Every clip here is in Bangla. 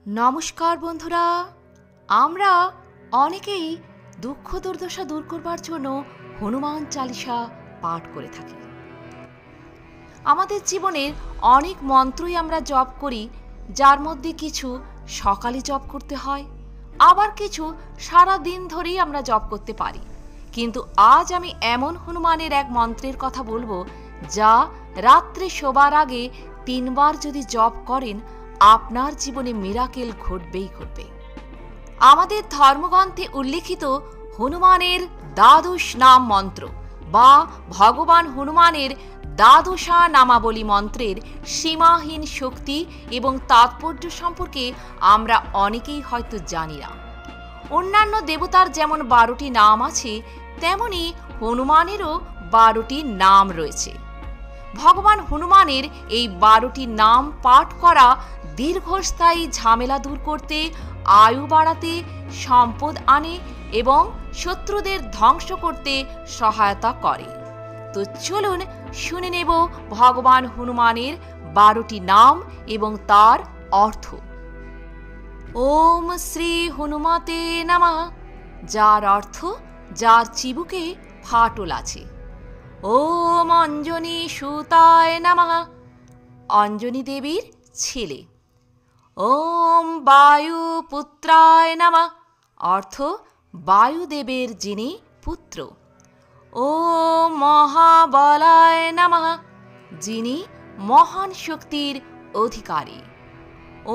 নমস্কার বন্ধুরা, আমরা অনেকেই দুঃখ দুর্দশা দূর করবার জন্য হনুমান চালিসা পাঠ করে থাকি। আমাদের জীবনের অনেক মন্ত্রই আমরা জপ করি, যার মধ্যে কিছু সকালে জপ করতে হয়, আবার কিছু সারা দিন ধরেই আমরা জপ করতে পারি। কিন্তু আজ আমি এমন হনুমানের এক মন্ত্রের কথা বলবো, যা রাত্রে শোবার আগে 3 বার যদি জপ করেন, আপনার জীবনে মিরাকেল ঘটবেই ঘটবে। আমাদের ধর্মগ্রন্থে উল্লিখিত হনুমানের দ্বাদশ নাম মন্ত্র বা ভগবান হনুমানের দ্বাদশা নামাবলী মন্ত্রের সীমাহীন শক্তি এবং তাৎপর্য সম্পর্কে আমরা অনেকেই হয়তো জানি না। অন্যান্য দেবতার যেমন 12টি নাম আছে, তেমনি হনুমানেরও 12টি নাম রয়েছে। ভগবান হনুমানের এই 12টি নাম পাঠ করা দীর্ঘস্থায়ী ঝামেলা দূর করতে, আয়ু বাড়াতে, সম্পদ আনে এবং শত্রুদের ধ্বংস করতে সহায়তা করে। তো চলুন শুনে নেব ভগবান হনুমানের 12টি নাম এবং তার অর্থ। ওম শ্রী হনুমতে নমঃ, যার অর্থ যার চিবুকে ফাটল আছে। ওম অঞ্জনী সুতায় নমঃ, অঞ্জনী দেবীর ছেলে। ওম বায়ুপুত্রায় নমঃ, অর্থ বায়ুদেবের যিনি পুত্র। ওম মহাবলায় নমঃ, যিনি মহান শক্তির অধিকারী।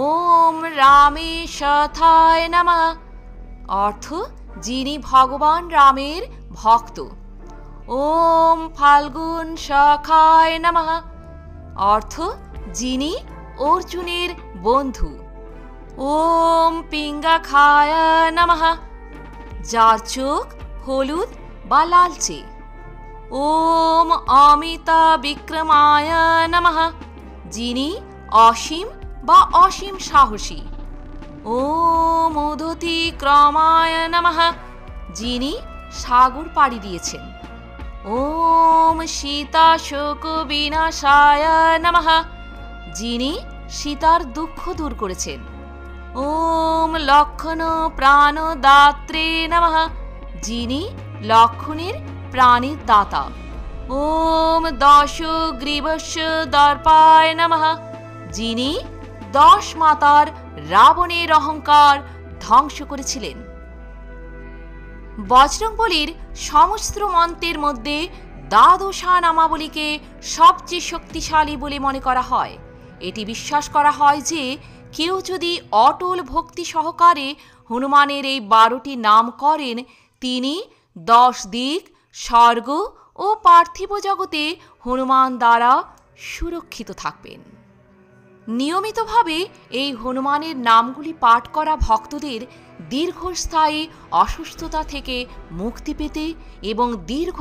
ওম রামেশথায় নমঃ, অর্থ যিনি ভগবান রামের ভক্ত। ওম ফাল্গুন সখায় নমঃ, অর্থ যিনি অর্জুনের বন্ধু। ওম পিঙ্গাখায় নমঃ, যার চোখ হলুদ বা লালচে। ওম অমিতা বিক্রমায় নমঃ, যিনি অসীম বা অসীম সাহসী। ওম উদতি ক্রমায় নমঃ, যিনি সাগর পাড়ি দিয়েছেন। ওম সীতা শোক বিনাশায় নমঃ, যিনি সীতার দুঃখ দূর করেছেন। ওম লক্ষণ প্রাণদাত্রে নমঃ, যিনি লক্ষণের প্রাণীর দাতা। ওম দশ গ্রীবস্য দর্পায় নমঃ, যিনি 10 মাতার রাবণের অহংকার ধ্বংস করেছিলেন। বজরংবলীর সমস্ত মন্ত্রের মধ্যে দ্বাদশা নামাবলীকে সবচেয়ে শক্তিশালী বলে মনে করা হয়। এটি বিশ্বাস করা হয় যে কেউ যদি অটল ভক্তি সহকারে হনুমানের এই 12টি নাম করেন, তিনি 10 দিক, স্বর্গ ও পার্থিব জগতে হনুমান দ্বারা সুরক্ষিত থাকবেন। নিয়মিতভাবে এই হনুমানের নামগুলি পাঠ করা ভক্তদের দীর্ঘস্থায়ী অসুস্থতা থেকে মুক্তি পেতে এবং দীর্ঘ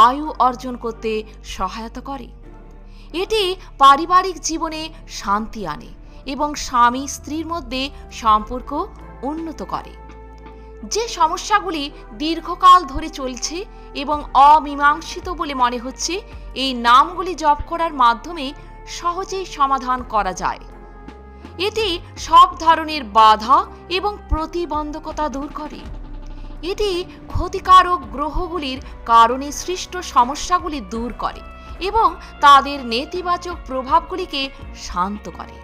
আয়ু অর্জন করতে সহায়তা করে। এটি পারিবারিক জীবনে শান্তি আনে এবং স্বামী স্ত্রীর মধ্যে সম্পর্ক উন্নত করে। যে সমস্যাগুলি দীর্ঘকাল ধরে চলছে এবং অমীমাংসিত বলে মনে হচ্ছে, এই নামগুলি জপ করার মাধ্যমে সহজেই সমাধান করা যায়। এটি সব ধরনের বাধা এবং প্রতিবন্ধকতা দূর করে। এটি ক্ষতিকারক গ্রহগুলির কারণে সৃষ্ট সমস্যাগুলি দূর করে এবং তাদের নেতিবাচক প্রভাবগুলিকে শান্ত করে।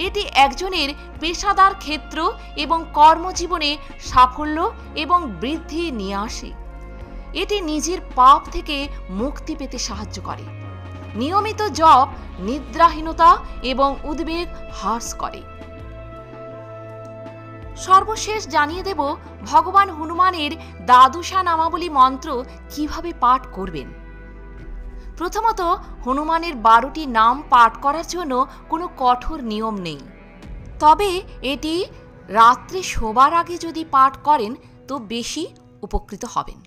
এটি একজনের পেশাদার ক্ষেত্র এবং কর্মজীবনে সাফল্য এবং বৃদ্ধি নিয়ে আসে। এটি নিজের পাপ থেকে মুক্তি পেতে সাহায্য করে। নিয়মিত জপ নিদ্রাহীনতা এবং উদ্বেগ হ্রাস করে। সর্বশেষ জানিয়ে দেব ভগবান হনুমানের দ্বাদশা নামাবলী মন্ত্র কিভাবে পাঠ করবেন। প্রথমত, হনুমানের 12টি নাম পাঠ করার জন্য কোনো কঠোর নিয়ম নেই, তবে এটি রাত্রে শোবার আগে যদি পাঠ করেন তো বেশি উপকৃত হবেন।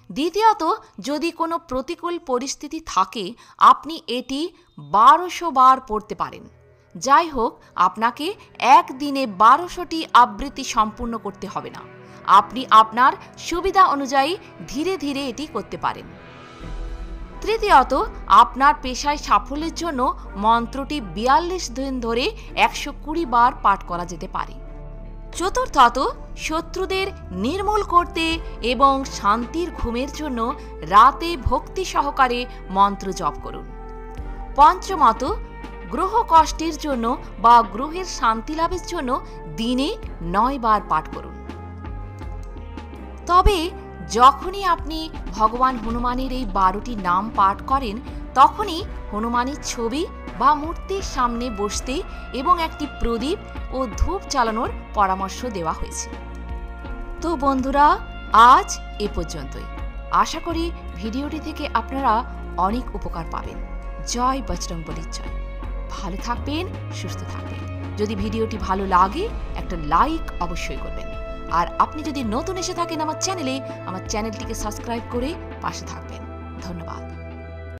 দ্বিতীয়ত, যদি কোনো প্রতিকূল পরিস্থিতি থাকে, আপনি এটি 1200 বার পড়তে পারেন। যাই হোক, আপনাকে একদিনে 1200টি আবৃত্তি সম্পূর্ণ করতে হবে না। আপনি আপনার সুবিধা অনুযায়ী ধীরে ধীরে এটি করতে পারেন। তৃতীয়ত, আপনার পেশায় সাফল্যের জন্য মন্ত্রটি 42 দিন ধরে 120 বার পাঠ করা যেতে পারে। চতুর্থত, শত্রুদের নির্মূল করতে এবং শান্তির ঘুমের জন্য রাতে ভক্তি সহকারে মন্ত্র জপ করুন। পঞ্চমত, গ্রহ কষ্টের জন্য বা গ্রহের শান্তি লাভের জন্য দিনে 9 বার পাঠ করুন। তবে যখনই আপনি ভগবান হনুমানের এই 12টি নাম পাঠ করেন, তখনই হনুমানের ছবি বা মূর্তির সামনে বসতে এবং একটি প্রদীপ ও ধূপ জ্বালানোর পরামর্শ দেওয়া হয়েছে। তো বন্ধুরা, আজ এ পর্যন্তই। আশা করি ভিডিওটি থেকে আপনারা অনেক উপকার পাবেন। জয় বজরংবলীর জয়। ভালো থাকবেন, সুস্থ থাকবেন। যদি ভিডিওটি ভালো লাগে একটা লাইক অবশ্যই করবেন। আর আপনি যদি নতুন এসে থাকেন আমার চ্যানেলটিকে সাবস্ক্রাইব করে পাশে থাকবেন। ধন্যবাদ।